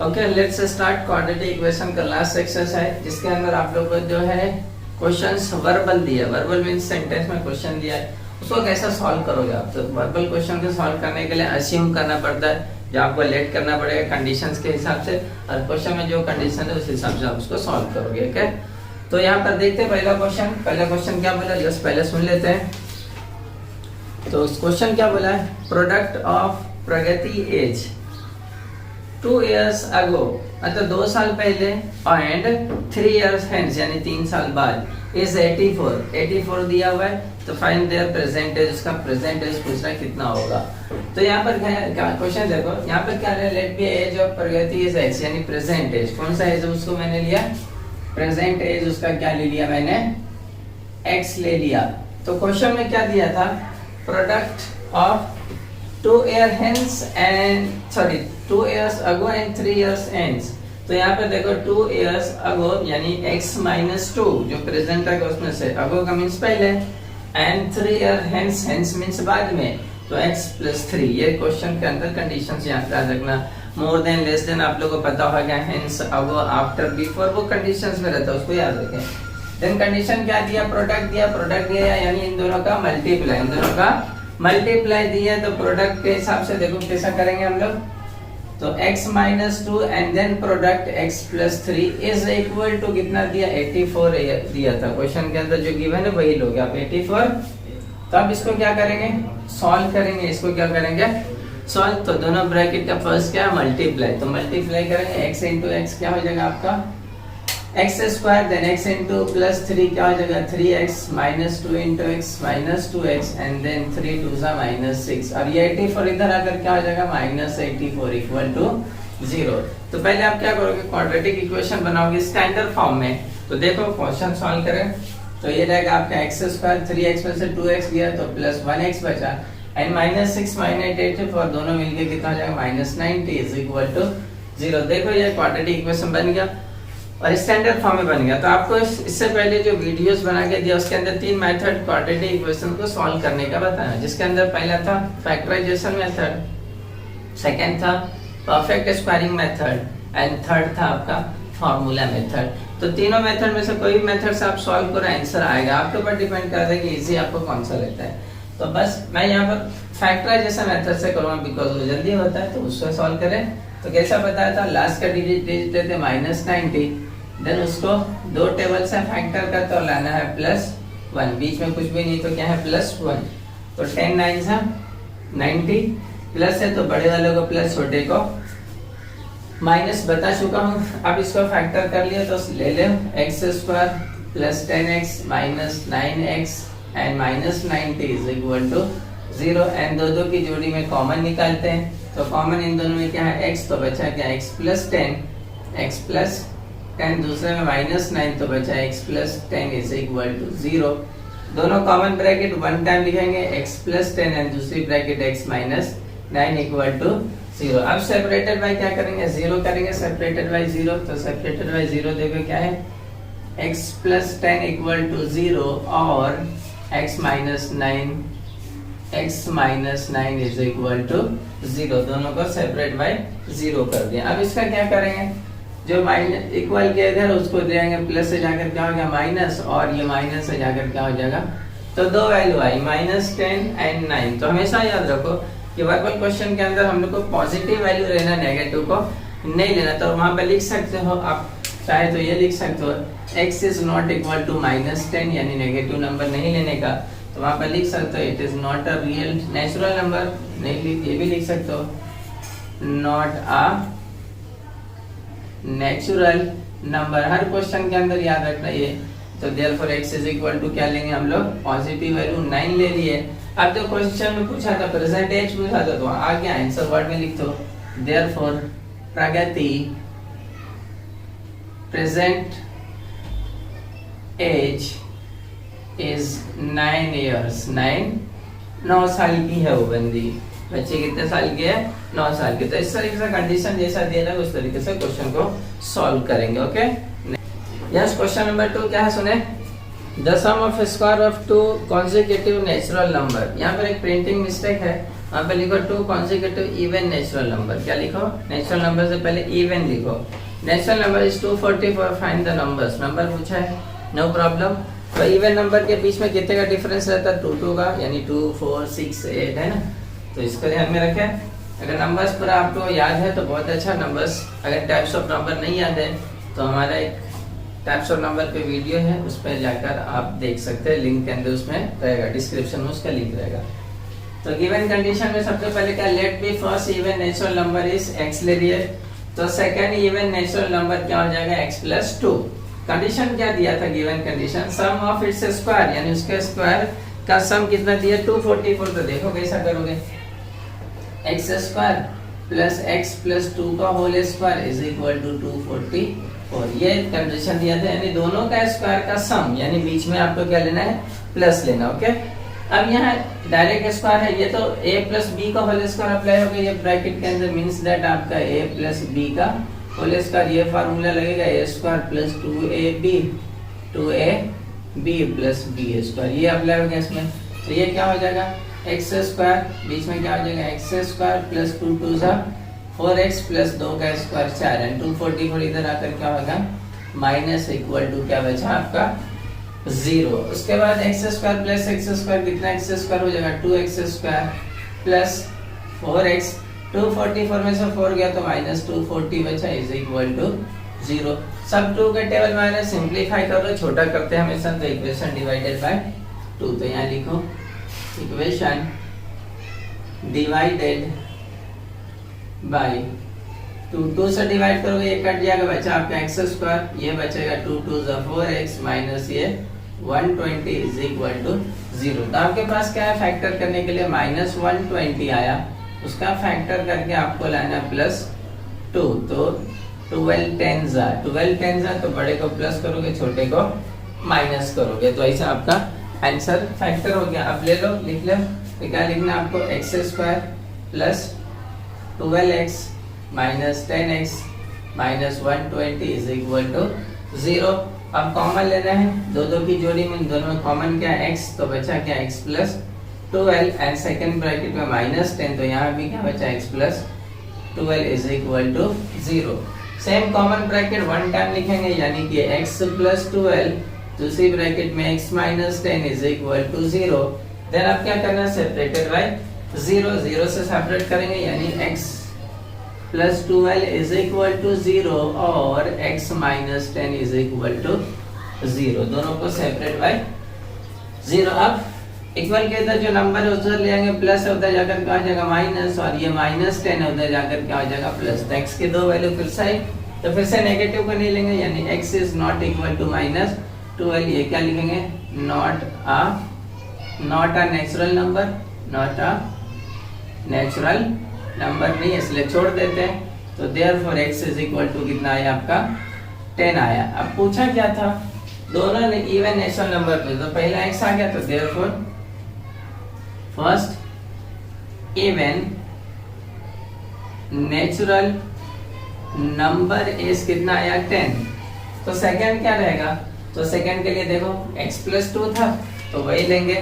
Okay, let's start quadratic equation का last exercise है जिसके अंदर आप लोग को जो है क्वेश्चंस वर्बल दिया, वर्बल मींस सेंटेंस में क्वेश्चन दिया है, उसको कैसा सॉल्व करोगे आप। तो वर्बल क्वेश्चन को सॉल्व करने के लिए अस्यूम करना पड़ता है, जो आपको लेट करना पड़ेगा कंडीशंस के हिसाब से, और क्वेश्चन में जो कंडीशन है उस हिसाब से आप उसको सॉल्व करोगे। ओके, तो यहाँ पर देखते हैं पहला क्वेश्चन क्या बोला, जस्ट पहले सुन लेते हैं। तो क्वेश्चन क्या बोला है, product of Pragati age 2 years ago, मतलब 2 साल पहले, एंड 3 years hence यानी 3 साल बाद इज 84 दिया हुआ है। तो फाइंड देयर प्रेजेंट एज, उसका प्रेजेंट एज पूछ रहा है कितना होगा। तो यहाँ पर क्या क्वेश्चन देखो, यहाँ पर क्या है, let be age of Pragati is x यानी प्रेजेंट एज। कौन सा एज उसको मैंने लिया, प्रेजेंट एज, उसका क्या ले लिया मैंने, x ले लिया। तो क्वेश्चन में क्या दिया था, product of 2 years ago and 3 years hence। तो यहाँ पे देखो 2 years ago यानी x minus 2 जो प्रेजेंट है उसमें से, ago का मीन्स पहले, and 3 year hence मीन्स बाद में, तो x plus 3। ये क्वेश्चन के अंदर कंडीशंस याद रखना, मोर देन लेस देन आप लोगों को पता होगा, hence ago आफ्टर बिफोर वो कंडीशंस में रहता है, उसको याद रखें। देन कंडीशन क्या दिया, प्रोडक्ट दिया यानी इन दोनों का मल्टीप्लाई दिया। तो प्रोडक्ट के हिसाब से देखो कैसा करेंगे हम लोग, तो x minus 2 and then product x plus 3 is equal to कितना दिया, 84 दिया था क्वेश्चन के अंदर, जो गिवन है वही लोगे आप 84। तो अब इसको क्या करेंगे, सॉल्व करेंगे, इसको क्या करेंगे सॉल्व। तो दोनों ब्रैकेट का फर्स्ट क्या है, मल्टीप्लाई, तो मल्टीप्लाई करेंगे, x इंटू एक्स क्या हो जाएगा आपका x square, then x into plus 3 क्या हो जाएगा 3x, minus 2 into x minus 2x, and then 3 2 सा माइनस 6, और ये 84 इधर आकर क्या हो जाएगा माइनस 84 इक्वल टू 0। तो पहले आप क्या करोगे, क्वाड्रेटिक इक्वेशन बनाओगे स्टैंडर्ड फॉर्म में। तो देखो क्वेश्चन सॉल्व करें, तो ये रहेगा आपका x स्क्वायर, 3x में से 2x गया तो प्लस 1x बचा, एंड माइनस 6 माइनस 84 दोनों मिलके कितना हो जाएगा माइनस 90 इज इक्वल टू 0। देखो ये क्वाड्रेटिक इक्वेशन बन गया और स्टैंडर्ड फॉर्म में बन गया। तो आपको इससे पहले जो वीडियोस बना के दिया उसके अंदर 3 मेथड क्वाड्रेटिक इक्वेशन को सॉल्व करने का बताया, जिसके अंदर पहला था फैक्टराइजेशन मेथड, सेकंड था perfect squaring method, and third था आपका फार्मूला मेथड। तो तीनों मेथड में से कोई भी मेथड से आप सॉल्व करो आंसर आएगा, आपके ऊपर डिपेंड करता है कि इजी आपको कौन सा लगता है। तो बस मैं यहाँ पर फैक्टराइजेशन मेथड से करूँगा बिकॉज वो जल्दी होता है, तो उससे सॉल्व करें। तो कैसा बताया था, लास्ट का डिजिट लेते माइनस 90, देन उसको 2 टेबल से फैक्टर का तो लाना है प्लस 1, बीच में कुछ भी नहीं तो क्या है प्लस 1, तो 10 9 से 90, प्लस है तो बड़े वाले को प्लस, छोटे को माइनस बता चुका हूँ। अब इसको फैक्टर कर लिया तो ले ले x square plus 10x minus 9x and minus 90 is equal to 0, and दो की जोड़ी में कॉमन निकालते हैं। तो कॉमन इन दोनों में क्या है x, तो बचा क्या x प्लस 10, दूसरे में माइनस 9 तो बचा x plus 10 is equal to 0। दोनों कॉमन ब्रैकेट वन टाइम लिखेंगे, x प्लस 10 एंड दूसरी bracket x minus 9 equal to 0। अब सेपरेटेड बाय क्या करेंगे, 0 करेंगे, सेपरेटेड बाय 0, तो सेपरेटेड बाय 0 देखो क्या है x प्लस 10 इक्वल टू 0 और x minus 9 is equal to 0, दोनों को सेपरेट बाय 0 कर दिया। अब इसका क्या करेंगे, जो माइनस इक्वल के इधर उसको देंगे प्लस से जाकर क्या हो गया माइनस, और ये माइनस से जाकर क्या हो जाएगा, तो दो वैल्यू आई माइनस 10 एंड 9। तो हमेशा याद रखो कि वर्बल क्वेश्चन के अंदर हम लोग को पॉजिटिव वैल्यू रहना, नेगेटिव को नहीं लेना। तो वहां पे लिख सकते हो आप, चाहे तो ये लिख सकते हो x is not equal to minus 10 यानी नेगेटिव नंबर नहीं लेने का, तो वहां पे लिख सकते हो it is not a real natural number, नहीं ये भी लिख सकते हो नॉट अ नेचुरल नंबर। हर क्वेश्चन के अंदर याद रखना ये। तो therefore x is equal to क्या लेंगे हम लोग, पॉजिटिव वैल्यू 9 ले लिए। अब जो क्वेश्चन में पूछा था प्रेजेंट एज पूछा था, तो आगे आंसर वर्ड में लिख दो therefore Pragati present age is 9 years, 9 साल की है वो बंदी, बच्चे कितने साल की है 9 साल की। तो इस तरीके से कंडीशन जैसा दिया है उस तरीके से क्वेश्चन को सॉल्व करेंगे। ओके, यस क्वेश्चन नंबर 2 क्या है सुने, the sum of square of 2 consecutive natural number. यहाँ पर एक प्रिंटिंग मिस्टेक है, वहाँ पे लिखो 2 कॉन्जिक्यूटिव इवन नेचुरल नंबर। क्या लिखो? नेचुरल नंबर से पहले इवन लिखो। Natural number is 244, find the numbers. Number पूछा है, नो प्रॉब्लम। तो इवन नंबर के बीच में कितने का डिफरेंस रहता है? 2 2 का, यानी 2 4 6 8 है ना। तो इसको ध्यान में रखें। अगर नंबर्स पूरा आपको याद है तो बहुत अच्छा। नंबर्स अगर टाइप्स ऑफ नंबर नहीं याद है तो हमारा एक टाइप्स ऑफ नंबर पे वीडियो है, उस पर जाकर आप देख सकते हैं, लिंक के अंदर उसमें रहेगा, डिस्क्रिप्शन में उसका लिंक रहेगा। तो गिवन कंडीशन में सबसे पहले क्या, let be first even natural number is x ले लिए, तो सेकंड इवन नेचुरल नंबर क्या हो जाएगा? x plus 2। कंडीशन क्या दिया था given condition? Sum of its square, यानी उसके स्क्वायर का सम कितना दिया? 244। तो देखो कैसा करोगे, x square plus x plus 2 का whole square is equal to 244। ये कंडीशन दिया था, यानी दोनों का स्क्वायर का सम, यानी बीच में आपको क्या लेना है? प्लस लेना। ओके, अब यहाँ डायरेक्ट स्क्वायर है, ये तो a प्लस बी का होल स्क्वायर अप्लाई हो गया ये ब्रैकेट के अंदर, मींस दैट आपका a प्लस बी का होल स्क्वायर, ये फार्मूला लगेगा a square plus 2ab plus b square, ये अप्लाई हो गया इसमें। तो ये क्या हो जाएगा? x स्क्वायर, बीच में क्या हो जाएगा? x स्क्वायर प्लस 2 2 जा 4x प्लस 2 का स्क्वायर 4 एंड 244 इधर आकर क्या होगा? माइनस इक्वल टू क्या बचा आपका? 0। उसके बाद x square plus x square कितना? x स्क्वायर हो जाएगा 2x स्क्वायर प्लस 4x, 244 में से 4 गया तो माइनस 240 बचा इज इक्वल टू 0। सब 2 के टेबल में आना, सिंपलीफाई कर लो, छोटा करते हैं हमेशा, तो इक्वेशन डिवाइडेड बाय 2। तो यहाँ लिखो इक्वेशन डिवाइडेड बाय 2। 2 से डिवाइड करोगे ये कट जाएगा, बचा आपका x स्क्वायर, ये बचेगा 2 2 जा 4x माइनस ये 120 इज इक्वल टू 0। तो आपके पास क्या है? फैक्टर करने के लिए माइनस 120 आया, उसका फैक्टर करके आपको लाना प्लस 2। तो 12 10 जा तो बड़े को प्लस करोगे, छोटे को माइनस करोगे, तो ऐसा आपका आंसर फैक्टर हो गया। अब ले लो, लिख लो, तो क्या लिखना आपको? x square plus 12x minus 10x minus 120 is equal to 0। अब कॉमन लेना है, दो की जोड़ी में दोनों में कॉमन क्या है? x, तो बचा क्या? x plus 12 and second bracket में माइनस 10, तो यहाँ भी क्या बचा? x plus 12 is equal to 0। Same common bracket one time लिखेंगे, यानी कि x प्लस 12 दूसरी ब्रैकेट में x minus 10 is equal to 0। Then आप क्या करना है? सेपरेटेड बाय 0, 0 से सेपरेट करेंगे, यानी x plus 12 is equal to 0 और x minus 10 is equal to 0, दोनों को सेपरेट बाय 0। अब इक्वल के इधर जो नंबर है उधर ले आएंगे, प्लस है उधर जाकर क्या हो जाएगा? माइनस, और ये माइनस 10 है उधर जाकर क्या हो जाएगा? प्लस। तो x की दो वैल्यू फिर से, तो फिर से नेगेटिव को नहीं लेंगे, यानी x is not equal to minus 12। ये क्या लिखेंगे? Not a natural number, not a natural number नहीं, इसलिए छोड़ देते हैं। तो therefore x is equal to कितना आया आपका? 10 आया। अब पूछा क्या था? दोनों ने इवन नेचुरल नंबर पे, तो पहला x आ गया, तो therefore first even natural number is कितना आया? 10। तो सेकंड क्या रहेगा? तो सेकंड के लिए देखो x प्लस 2 था तो वही लेंगे,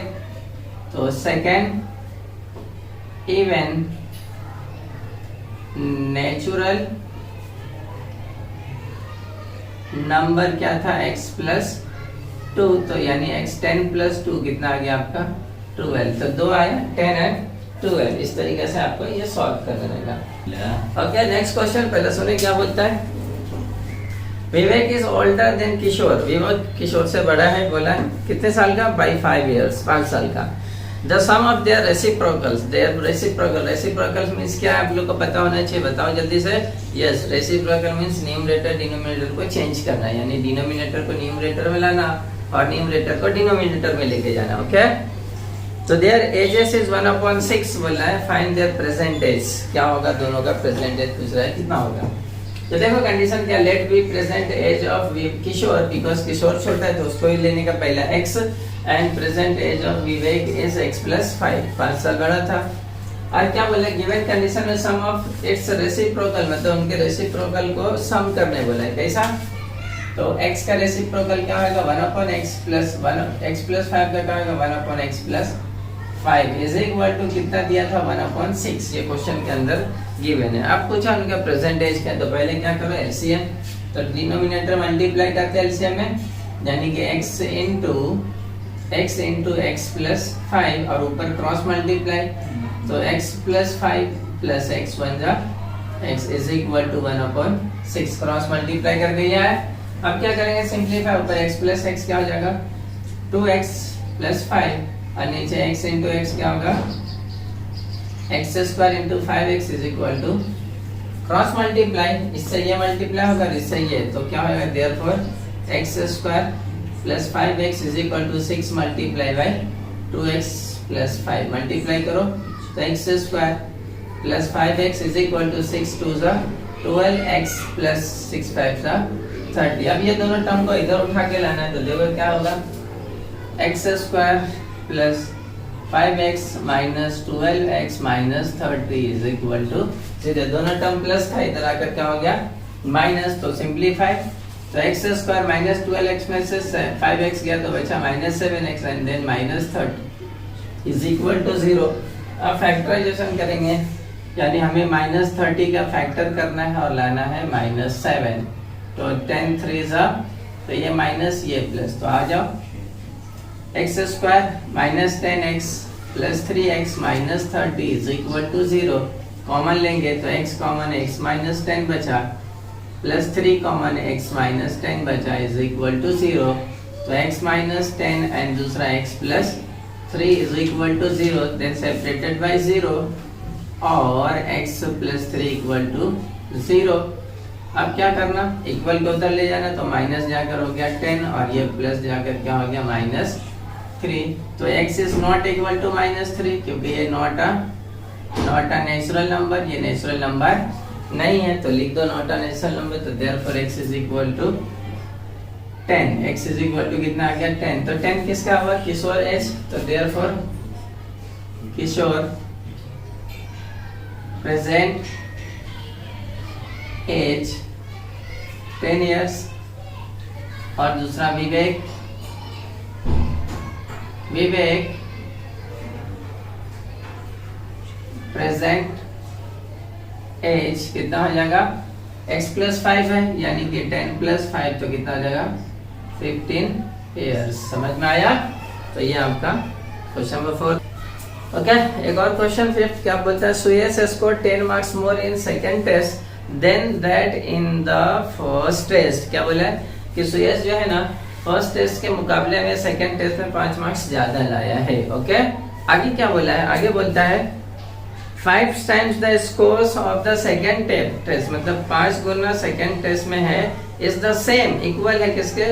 तो सेकंड इवन नेचुरल नंबर क्या था? x प्लस 2, तो यानी x 10 प्लस 2 कितना आ गया आपका? 12। तो 2 आया, 10 एंड 12। इस तरीके से आपको ये सॉल्व करना रहेगा। ओके, नेक्स्ट क्वेश्चन पहले सुने क्या बोलता है। विवेक इज ओल्डर देन किशोर, विवेक किशोर से बड़ा है, बोला कितने साल का? बाई 5 years, 5 साल का। The sum of their reciprocals, reciprocal means क्या है? आप लोग को पता होना चाहिए, बताओ जल्दी से। Yes, reciprocal means numerator denominator को चेंज करना, यानी डिनोमिनेटर को न्यूमरेटर में लाना और न्यूमरेटर को डिनोमिनेटर में लेके जाना। ओके, तो their ages is 1/6 बोला है, find their present age। क्या होगा? दोनों का प्रेजेंट एज पूछ रहा है, कितना होगा? तो देखो कंडीशन क्या, let be present age of Kishore, because Kishore छोटा है तो उसको ही लेने का पहला x, and present age of Vivek is x plus 5 साल बड़ा था। और क्या बोला, गिवन कंडीशन में सम ऑफ इट्स रेसिप्रोकल, मतलब उनके रेसिप्रोकल को सम करने बोला है। कैसा? तो x का रेसिप्रोकल क्या होगा 1/x प्लस 1, x प्लस 5 का क्या होगा 1/x plus 5 is equal to कितना दिया था 1/6, ये क्वेश्चन के अंदर गिवन है। अब पूछा उनका परसेंटेज क्या, तो पहले क्या करो एलसीएम, तो डिनोमिनेटर मल्टीप्लाई करते हैं एलसीएम में, यानी कि x इंटू x प्लस 5 और ऊपर क्रॉस मल्टीप्लाई, तो x प्लस 5 प्लस x बन जा x is equal to 1/6, cross multiply कर दिया है। अब क्या करेंगे सिंपलीफाई, ऊपर x प्लस x क्या हो जाएगा 2x प्लस 5 और नीचे x इंटू x क्या होगा x square into 5x is equal to cross multiply, इससे ये मल्टीप्लाई होगा इससे ये, तो क्या होगा therefore x square plus 5x is equal to 6 multiply by 2x plus 5, multiply करो तो x square plus 5x is equal to 6 2 जा 12x प्लस 6 5 जा 30। अब ये दोनों टर्म को इधर उठा के लाना है, तो देखो क्या होगा x square plus 5x minus 12x minus 30 is equal to, सीधे दोनों टर्म प्लस था, इधर आकर क्या हो गया माइनस, तो सिंपलीफाई, तो x स्क्वायर माइनस 12x में से 5x गया तो बचा minus 7x and then minus 30 is equal to 0। अब फैक्टराइजेशन करेंगे, यानी हमें माइनस 30 का फैक्टर करना है और लाना है माइनस 7, तो 10 3 तो ये माइनस ये प्लस, तो आ जाओ x square minus 10x plus 3x minus 30 is equal to 0, common लेंगे तो x कॉमन x माइनस 10 बचा, प्लस 3 कॉमन x माइनस 10 बचा इज इक्वल टू 0, तो x माइनस 10 एंड दूसरा x plus 3 is equal to 0, then separated by 0 और x plus 3 equal to 0। अब क्या करना, इक्वल को उधर ले जाना, तो माइनस जाकर हो गया 10 और ये प्लस जाकर क्या हो गया माइनस 3, तो x is not equal to minus 3, क्योंकि ये नॉट अ नेचुरल नंबर, ये नेचुरल नंबर नहीं है, तो लिख दो नॉट अ नेचुरल नंबर, तो therefore x is equal to 10, x is equal to कितना आ गया 10, तो 10 किसका हुआ किशोर एज, तो therefore Kishore present age 10 years, और दूसरा विवेक प्रेजेंट एज कितना हो जाएगा x प्लस 5 है, यानी कि 10 प्लस 5 तो कितना हो जाएगा 15 इयर्स। समझ में आया, तो ये आपका क्वेश्चन नंबर 4। ओके, एक और क्वेश्चन 5 क्या बोलता है, Suyash score 10 marks more in second test than that in the first test. क्या बोला है कि सुयश जो है ना फर्स्ट टेस्ट के मुकाबले में सेकंड टेस्ट में 5 मार्क्स ज्यादा लाया है। ओके, आगे क्या बोला है, आगे बोलता है 5 times the scores of the second test, मतलब 5 गुना सेकंड टेस्ट में है, इज द सेम इक्वल है किसके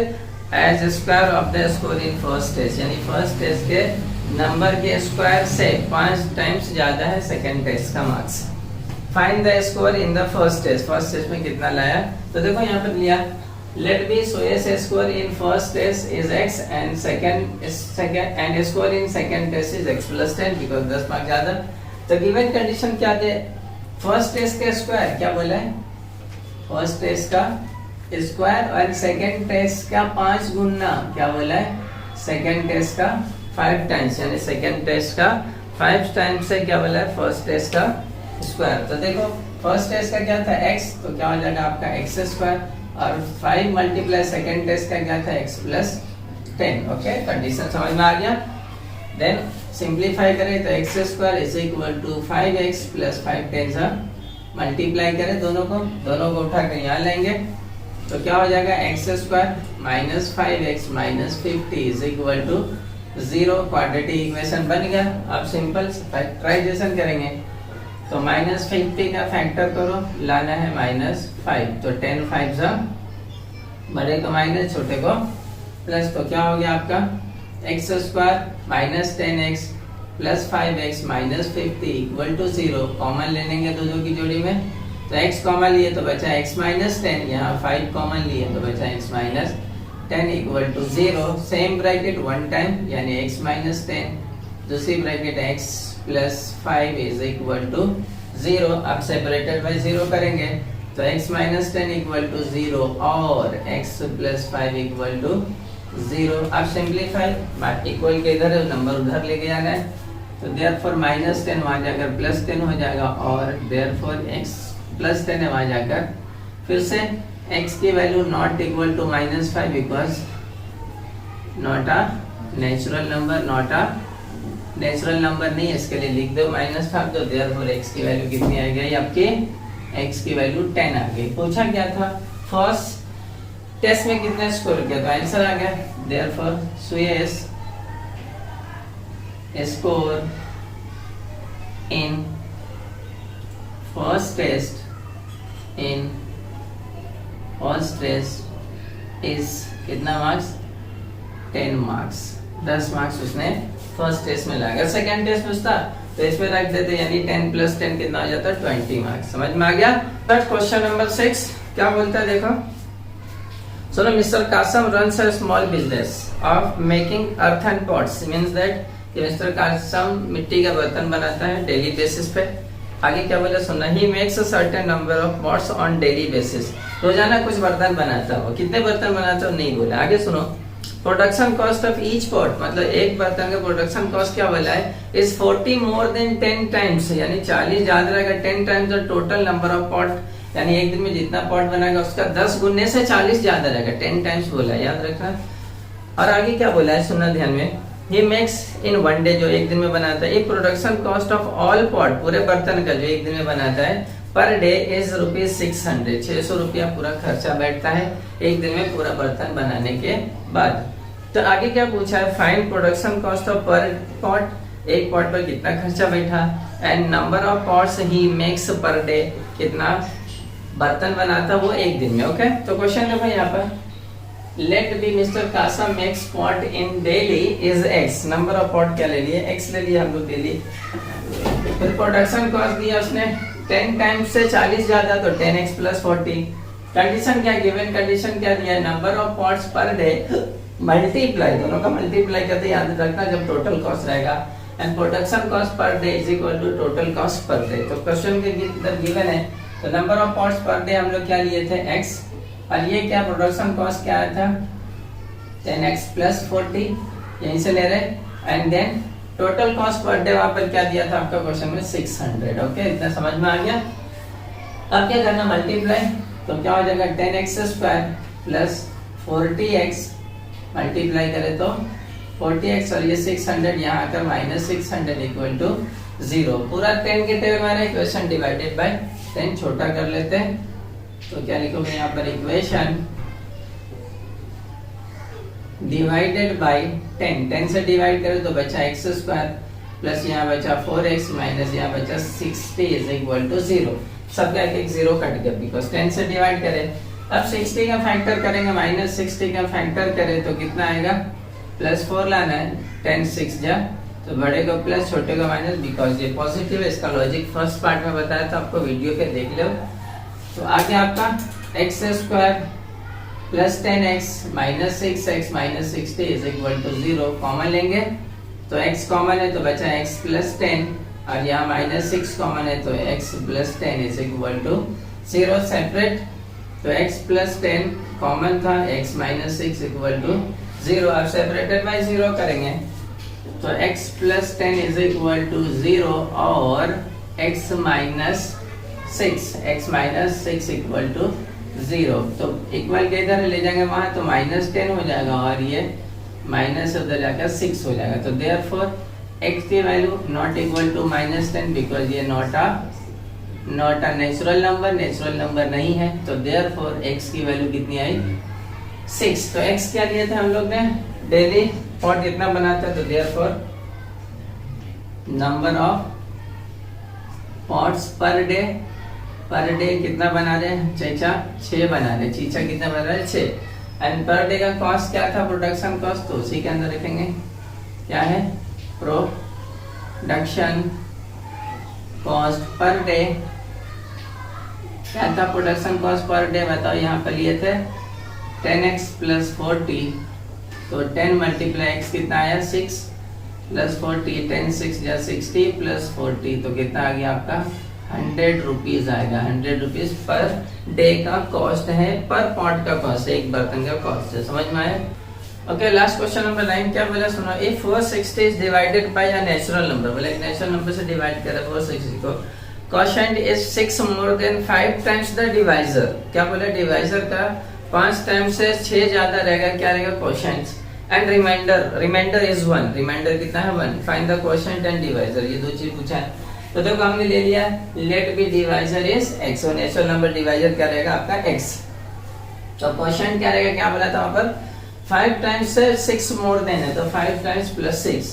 age square of the score in first test, यानी फर्स्ट टेस्ट के नंबर के स्क्वायर से 5 टाइम्स ज्यादा है सेकंड टेस्ट का marks. Find the score in the first test में कितना लाया, तो देखो यहाँ पर लिया let be Suyash score in first test is x and second and score in second test is x plus 10 because 10 marks ज्यादा। तो गिवन कंडीशन क्या दे, फर्स्ट टेस्ट का स्क्वायर क्या बोला है, फर्स्ट टेस्ट का स्क्वायर और सेकंड टेस्ट का 5 गुना, क्या बोला है सेकंड टेस्ट का 5 टाइम्स, यानी सेकंड टेस्ट का 5 टाइम्स से क्या बोला है फर्स्ट टेस्ट का स्क्वायर। तो देखो फर्स्ट टेस्ट का क्या था x, तो क्या हो जाएगा आपका x स्क्वायर, और 5 मल्टीप्लाई सेकेंड टेस्ट का क्या था x प्लस 10। ओके, कंडीशन समझ में आ गया। देन सिंप्लीफाई करें तो x square is equal to 5x plus 5 tens multiply करें दोनों को उठा कर यहाँ लेंगे, तो क्या हो जाएगा x square minus 5x minus 50 is equal to 0, quadratic equation बन गया। अब सिंपल फैक्टराइजेशन करेंगे, तो माइनस 50 का फैक्टर करो, लाना है माइनस 5, तो 10 5 बड़े को माइनस छोटे को प्लस, तो क्या हो गया आपका x square minus 10x plus 5x minus 50 equal to 0, common ले लेंगे दोनों की जोड़ी में, तो x कॉमन लिए तो बचा x माइनस 10, यहाँ 5 कॉमन लिए तो बचा x minus 10 equal to 0, same bracket one time यानी x माइनस 10, दूसरी bracket x plus 5 is equal to 0। अब सेपरेटेड बाय 0 करेंगे तो x माइनस 10 इक्वल टू 0 और x प्लस 5 इक्वल टू 0। अब सिंप्लीफाई, इक्वल के इधर है नंबर उधर लेके जाना है, तो देयरफॉर -10 वहाँ जाकर +10 हो जाएगा और देयरफॉर x +10 है वहाँ जाकर फिर से x की value not equal to -5 because not a natural number नहीं है, इसके लिए लिख दो -5। तो देयरफॉर x की वैल्यू कितनी आ गई आपके, x की वैल्यू 10 आ गई। पूछा क्या था फर्स्ट टेस्ट में कितना स्कोर किया, तो आंसर आ गया। Therefore Suyash score in first test is कितना मार्क्स, 10 मार्क्स, 10 मार्क्स उसने फर्स्ट टेस्ट में लाया। सेकंड टेस्ट पूछता तो इसमें रख देते, यानी 10 + 10 कितना हो जाता है 20 मार्क्स। समझ में आ गया। थर्ड क्वेश्चन नंबर 6 क्या बोलता है देखो। सुनो, mister Kasam runs a small business of making earthen pots, means that कि मिस्टर कासम मिट्टी का बर्तन बनाता है डेली बेसिस पे। आगे क्या बोला सुनना, he makes a certain number of pots on daily basis, रोजाना कुछ बर्तन बनाता हो। कितने बर्तन बनाता हो नहीं बोला। आगे सुनो, production cost of each pot, मतलब एक बर्तन का प्रोडक्शन कॉस्ट क्या बोला है, इज 40 मोर देन 10 टाइम्स, यानी 40 ज्यादा रहेगा 10 times the total number of pot, यानी एक दिन में जितना पॉट बनाएगा उसका 10 गुने से 40 ज्यादा रहेगा, 10 टाइम्स बोला है, याद रखना। और आगे क्या बोला है सुनना ध्यान में, he makes in one day, जो एक दिन में बनाता है, एक production cost of all pot, पूरे बर्तन का जो एक दिन में बनाता है, पर डे इज ₹600, 600 रुपया पूरा खर्चा बैठता है एक दिन में पूरा बर्तन बनाने के बाद। तो आगे क्या पूछा है, फाइंड प्रोडक्शन कॉस्ट ऑफ पर पॉट, एक पॉट पर कितना खर्चा बैठा, and number of pots he makes per day, कितना बर्तन बनाता वो एक दिन में। ओके, तो क्वेश्चन देखो यहाँ पर, let be mister Kasa makes pot in daily is x, number of pot क्या ले लिए, x ले लिया हम लोग डेली। फिर प्रोडक्शन कॉस्ट दिया उसने 10 टाइम्स से 40 ज्यादा, तो 10x + 40। कंडीशन क्या, गिवन कंडीशन क्या दिया, number of pots per day multiply, दोनों का मल्टीप्लाई करते याद रखना जब टोटल कॉस्ट रहेगा, and production cost per day is equal to total cost per day. तो क्वेश्चन के अंदर गिवन है, तो number of pots per day हम लोग क्या लिए थे x, और ये क्या प्रोडक्शन कॉस्ट क्या आया था 10x + 40, यहीं से ले रहे, and then total cost per day वहां पर क्या दिया था आपका क्वेश्चन में 600। ओके, इतना समझ में आ गया। अब क्या करना, मल्टीप्लाई, तो क्या हो जाएगा 10x² + 40x, मल्टीप्लाई करें तो 40x और ये 600 यहाँ आकर -600 इक्वल टू 0। पूरा 10 के टेबल में इक्वेशन डिवाइडेड बाय 10, छोटा कर लेते हैं, तो क्या लिखोगे यहाँ पर, इक्वेशन डिवाइडेड बाय 10, 10 से डिवाइड करें तो बचा x² प्लस यहाँ बचा 4x माइनस यहाँ बचा 60 इज इक्वल टू 0। सबका एक 0 कट गया बिकॉज 10 से डिवाइड करें। अब 60 का फैक्टर करेंगे, -60 का फैक्टर करें तो कितना आएगा, +4 लाना है, 10 6 जा, तो बड़े को प्लस छोटे को माइनस, बिकॉज ये पॉजिटिव है। इसका लॉजिक फर्स्ट पार्ट में बताया था आपको, वीडियो पे देख लो। तो आगे आपका x² + 10x -6x -60 is equal to 0, common लेंगे तो x कॉमन है तो बचा x + 10, और यहाँ -6 कॉमन है तो x + 10 is equal to 0। Separate, तो x + 10 कॉमन था, x -6 इक्वल टू 0। अब सेपरेटेड बाय 0 करेंगे तो x + 10 इज इक्वल टू 0 और x -6 इक्वल टू 0। तो इक्वल के इधर ले जाएंगे वहां तो -10 हो जाएगा और ये माइनस उधर जाकर 6 हो जाएगा। तो देयरफॉर x की value not equal to -10 because ये नॉट अ नेचुरल नंबर नहीं है। तो देयरफॉर x की वैल्यू कितनी आई 6। तो x क्या लिया था हम लोग ने, डेली पॉट कितना बनाता है, तो therefore number of pots per day कितना बना रहे हैं, चीचा 6 बना रहे, चीचा कितना बना रहे 6। एंड पर डे का कॉस्ट क्या था, प्रोडक्शन कॉस्ट, तो उसी के अंदर रखेंगे क्या है, प्रोडक्शन कॉस्ट पर डे क्या था, प्रोडक्शन कॉस्ट पर डे बताओ। यहाँ पर लिए थे 10x + 40, तो 10 × x कितना आया 6 + 40, 10 6 या 60 + 40, तो कितना आ गया आपका 100 रुपीज आएगा। 100 रुपीज पर डे का कॉस्ट है, पर पॉट का कॉस्ट है, एक बर्तन का कॉस्ट है। समझ में आया। ओके, लास्ट क्वेश्चन नंबर 9 क्या बोला सुनो, if 460 is divided by a natural number, बोले एक नेचुरल नंबर से डिवाइड करें 460 को, quotient is 6 more than 5 times the divisor, क्या बोला डिवाइजर का 5 टाइम्स से 6 ज्यादा रहेगा, क्या रहेगा quotient, and remainder is 1, remainder कितना है 1, find the quotient and divisor, ये दो चीज पूछा है। तो देखो हमने ले लिया let be divisor is x, और नेचुरल नंबर डिवाइजर क्या रहेगा आपका x, तो क्वोशिएंट क्या रहेगा, क्या बोला था वहां पर 5 टाइम्स से 6 मोर देन है, तो 5 टाइम्स प्लस 6,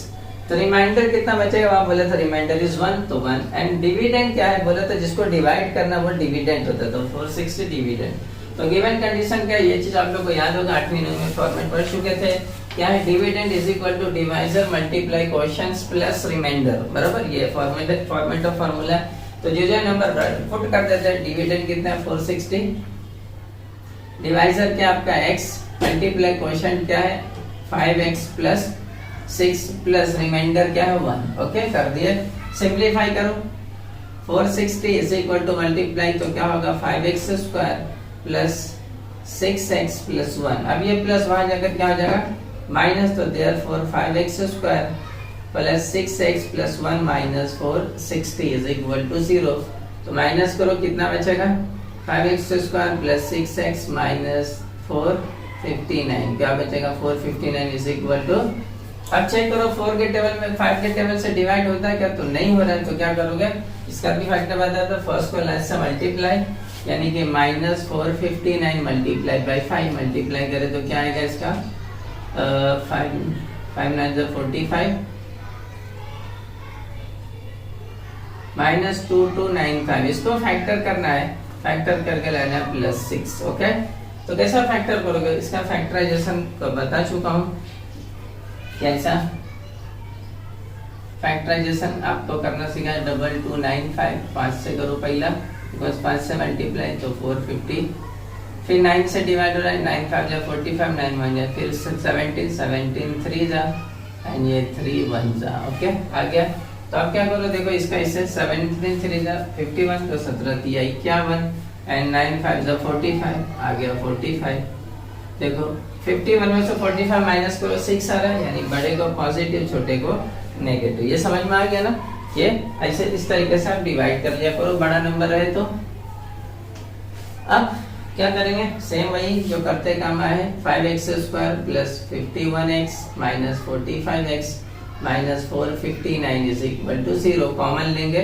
तो रिमाइंडर कितना बचेगा, वहां बोला था रिमाइंडर इज 1, तो 1, एंड डिविडेंड क्या है, बोला था जिसको डिवाइड करना वो डिविडेंड होता है, तो 460 डिविडेंड। तो गिवन कंडीशन क्या है, ये चीज आप लोग को याद होगा 8वीं 9वीं में फॉर्मेट पढ़ चुके थे, क्या है dividend is equal to divisor multiply quotient plus remainder, बराबर, ये फॉर्मेट ऑफ फार्मूला। तो जो नंबर पुट कर देते हैं, डिविडेंड कितना है 460, डिवाइजर क्या आपका x, मल्टीप्लाई क्वोशिएंट क्या है 5x प्लस 6 प्लस रिमाइंडर क्या है 1, ओके कर दिए, सिंपलीफाई करो, 460 इज इक्वल टू मल्टीप्लाई तो क्या होगा 5x square plus 6x plus 1, अब ये प्लस वहां जाकर क्या हो जाएगा माइनस, तो therefore 5x square plus 6x plus 1 minus 460 is equal to 0, तो माइनस करो कितना बचेगा 5x square plus 6x minus 459, क्या बचेगा 459 इज इक्वल टू, अब चेक करो 4 के टेबल में 5 के टेबल से डिवाइड होता है क्या, तो नहीं हो रहा है, तो क्या करोगे इसका भी फैक्टर बताया था, फर्स्ट को लास्ट से मल्टीप्लाई, यानी कि माइनस 459 मल्टीप्लाई बाय 5 मल्टीप्लाई करें तो क्या आएगा इसका 5 9 45 माइनस 2295, इसको फैक्टर करना है, फैक्टर करके लाना है प्लस 6, ओके। तो कैसा फैक्टर करोगे, इसका फैक्टराइजेशन बता चुका हूं, कैसा फैक्टराइजेशन आपको करना सीखा 2295, 5 से करो पहला, बिकॉज 5 से मल्टीप्लाई तो 450, फिर 9 से डिवाइड हो रहा है, 9 5 जा 45, 9 1 जा, फिर 17 3 जा, एंड ये 3 1 जा, ओके आ गया। तो आप क्या करो, देखो इसका इससे 17 3 जा 51, तो 17 3 51, एंड 9 5 जा 45, आ गया 45, देखो 51 में से 45 माइनस करो 6 आ रहा है, यानी बड़े को पॉजिटिव छोटे को नेगेटिव, ये समझ में आ गया ना, ये ऐसे इस तरीके से आप डिवाइड कर लिया करो बड़ा नंबर रहे तो। अब क्या करेंगे, सेम वही जो करते काम आए हैं, 5x square plus 51x minus 45x minus 459 is equal to 0, common लेंगे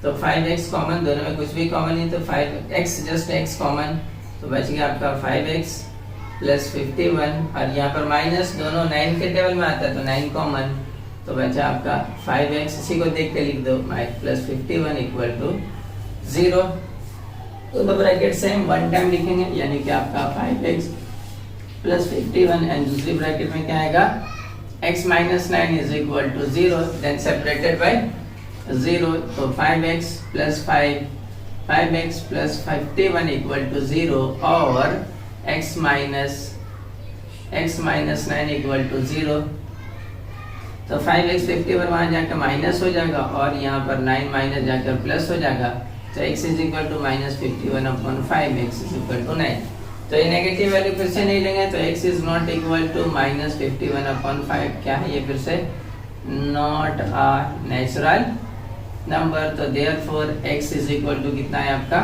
तो 5x कॉमन, दोनों में कुछ भी कॉमन नहीं, तो 5x जस्ट x कॉमन, तो बच गया आपका 5x प्लस 51, और यहाँ पर माइनस दोनों 9 के टेबल में आता है तो 9 कॉमन, तो बचा आपका 5x, इसी को देख के लिख दो प्लस 51 इक्वल टू 0, तो ब्रैकेट सेम वन टाइम लिखेंगे, यानी कि आपका 5x प्लस 51, एंड दूसरी ब्रैकेट में क्या आएगा x minus 9 is equal to 0, then separated by 0, तो 5x plus 5x plus 51 equal to 0, और x माइनस 9 इक्वल टू 0, तो 5x 51 वहां जाकर माइनस हो जाएगा, और यहाँ पर 9 माइनस जाकर प्लस हो जाएगा, तो x is equal to minus 51 upon 5, x is equal to 9, तो ये नेगेटिव वैल्यू फिर से नहीं लेंगे, तो x is not equal to minus 51 upon 5, क्या है ये फिर से नॉट अ नेचुरल नंबर, तो therefore x is equal to कितना है आपका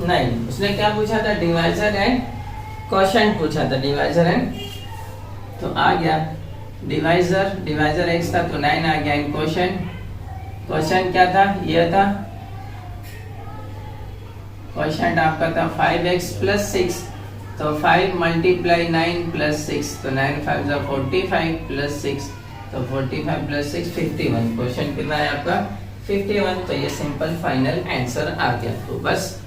9। उसने क्या पूछा था, डिवाइजर एंड क्वोशिएंट पूछा था, डिवाइजर एंड, तो आ गया डिवाइजर x था तो 9 आ गया, इन क्वोशिएंट क्या था, ये था क्वोशिएंट आपका था 5x प्लस 6, तो 5 मल्टीप्लाई 9 प्लस 6, तो 9 5 जा 45 प्लस 6, तो 45 प्लस 6 51, क्वोशिएंट कितना है आपका 51, तो ये सिंपल फाइनल आंसर आ गया। तो बस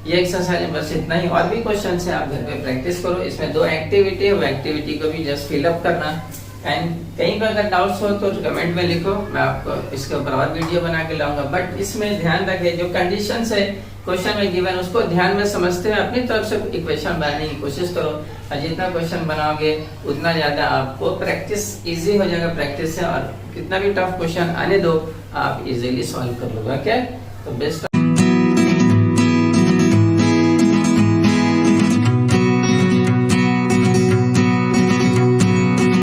ये एक्सरसाइज बस इतना ही, और भी क्वेश्चन है आप घर पे प्रैक्टिस करो, इसमें 2 एक्टिविटी है, वो एक्टिविटी को भी जस्ट फिल अप करना, एंड कहीं पर अगर डाउट्स हो तो कमेंट में लिखो, मैं आपको इसके ऊपर और वीडियो बना के लाऊंगा, बट इसमें ध्यान रखें जो कंडीशंस है क्वेश्चन में गिवन उसको ध्यान में समझते हुए अपनी तरफ से इक्वेशन बनाने की कोशिश करो, और जितना क्वेश्चन बनाओगे उतना ज्यादा आपको प्रैक्टिस इजी हो जाएगा प्रैक्टिस से, और कितना भी टफ क्वेश्चन आने दो आप इजीली सॉल्व कर लोगे, ओके। तो बेस्ट